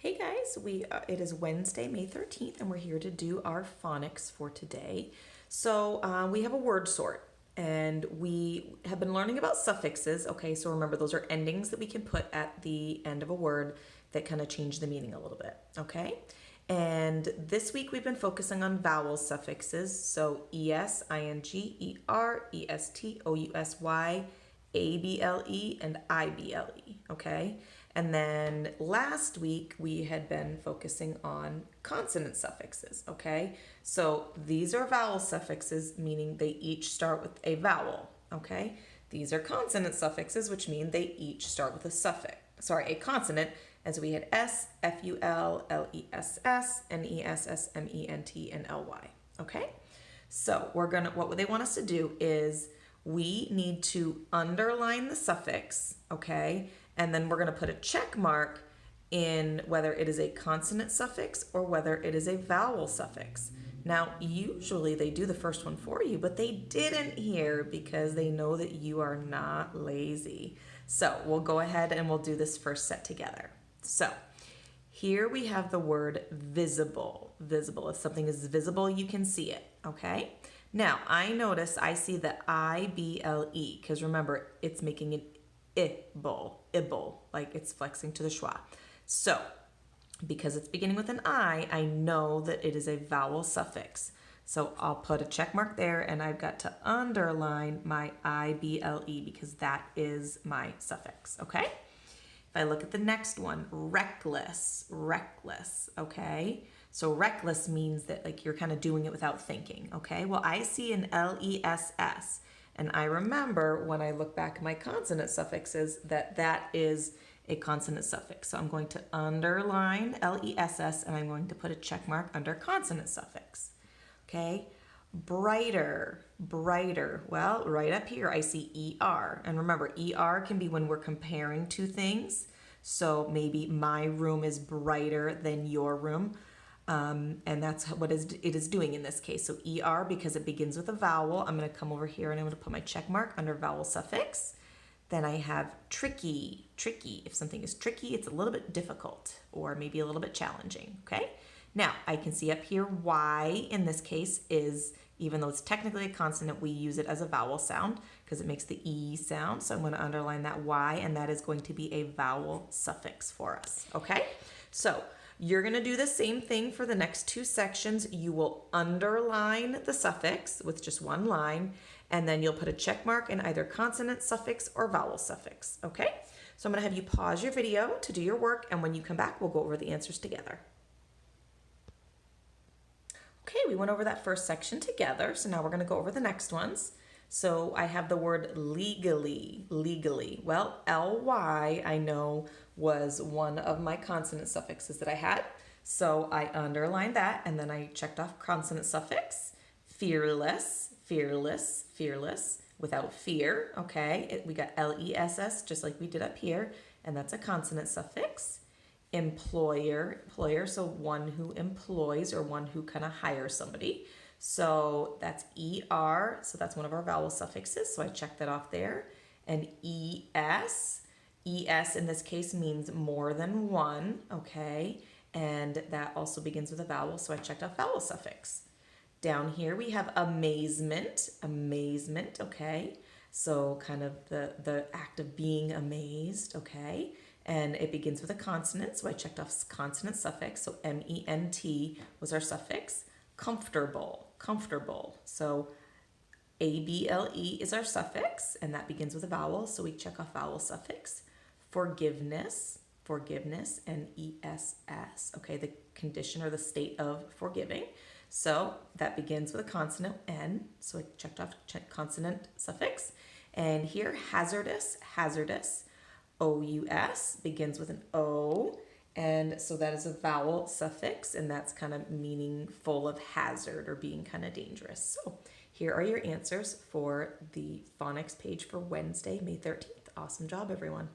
Hey guys, it is Wednesday, May 13th, and we're here to do our phonics for today. So we have a word sort, and we have been learning about suffixes. Okay, so remember those are endings that we can put at the end of a word that kind of change the meaning a little bit. Okay, and this week we've been focusing on vowel suffixes. So es, ing, er, est, ousy, able, and ible. Okay. And then last week we had been focusing on consonant suffixes, okay? So these are vowel suffixes, meaning they each start with a vowel, okay? These are consonant suffixes, which mean they each start with a consonant, as we had S, F-U-L, L-E-S-S, N-E-S-S, M-E-N-T, and L-Y, okay? So what they want us to do is we need to underline the suffix, okay? And then we're going to put a check mark in whether it is a consonant suffix or whether it is a vowel suffix. Now, usually they do the first one for you, but they didn't here because they know that you are not lazy. So we'll go ahead and we'll do this first set together. So here we have the word visible. Visible. If something is visible, you can see it, okay? Now, I see the I-B-L-E, because remember, it's making an ibble, like it's flexing to the schwa. So, because it's beginning with an I know that it is a vowel suffix. So I'll put a check mark there, and I've got to underline my I-B-L-E because that is my suffix, okay? If I look at the next one, reckless, okay? So reckless means that like you're kind of doing it without thinking, okay? Well, I see an L-E-S-S, and I remember when I look back at my consonant suffixes that is a consonant suffix. So I'm going to underline L-E-S-S, and I'm going to put a check mark under consonant suffix, okay? Brighter. Well, right up here I see ER. And remember, ER can be when we're comparing two things. So maybe my room is brighter than your room. And that's what it is doing in this case. So ER, because it begins with a vowel, I'm going to come over here and I'm going to put my check mark under vowel suffix. Then I have tricky. If something is tricky, it's a little bit difficult or maybe a little bit challenging, okay? Now, I can see up here Y in this case is, even though it's technically a consonant, we use it as a vowel sound because it makes the E sound. So I'm going to underline that Y, and that is going to be a vowel suffix for us, okay? So you're going to do the same thing for the next two sections. You will underline the suffix with just one line, and then you'll put a check mark in either consonant suffix or vowel suffix, okay? So I'm going to have you pause your video to do your work, and when you come back, we'll go over the answers together. Okay, we went over that first section together, so now we're going to go over the next ones. So I have the word legally. Well, L-Y I know was one of my consonant suffixes that I had. So I underlined that, and then I checked off consonant suffix. Fearless, without fear, okay? We got L-E-S-S, just like we did up here, and that's a consonant suffix. Employer, so one who employs or one who kind of hires somebody. So that's ER, so that's one of our vowel suffixes, so I checked that off there. And ES in this case means more than one, okay? And that also begins with a vowel, so I checked off vowel suffix. Down here we have amazement, okay? So kind of the act of being amazed, okay? And it begins with a consonant, so I checked off consonant suffix, so M-E-N-T was our suffix. Comfortable, so A-B-L-E is our suffix, and that begins with a vowel, so we check off vowel suffix. Forgiveness, N-E-S-S, okay, the condition or the state of forgiving. So that begins with a consonant, N, so I checked off consonant suffix. And here, hazardous, O-U-S, begins with an O, and so that is a vowel suffix, and that's kind of meaning full of hazard or being kind of dangerous. So here are your answers for the phonics page for Wednesday, May 13th. Awesome job, everyone.